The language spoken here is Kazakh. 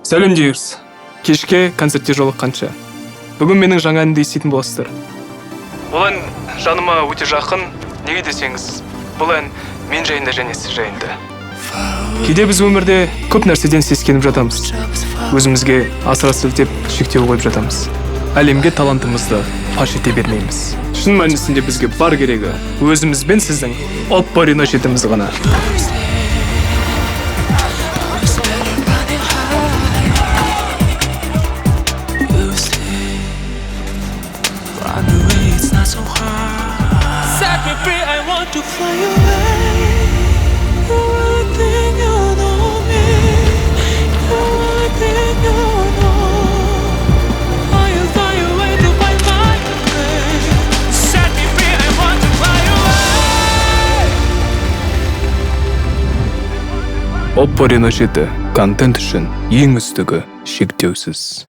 Сәлем дейіріз. Кешке концертте жолыққанша. Бүгін менің жаңа әнімді еститін боласыздар. Бұл ән жаныма өте жақын. Неге десеңіз, бұл ән мен жайында және сіз жайында. Кейде біз өмірде көп нәрседен сескеніп жатамыз. Өзімізге асыра сілтеп шектеу қойып жатамыз. Әлемге талантымызды паш ете бермейміз. Шын мәнісінде бізге бар керегі өзіміз бен сіздің оппарино жетіміз ғана. Set me free, I want to fly away. Everything you know me, everything you know. I fly away to find my way. Set me free, I want to fly away. Opporino жеті контент үшін ең үздігі шектеусіз.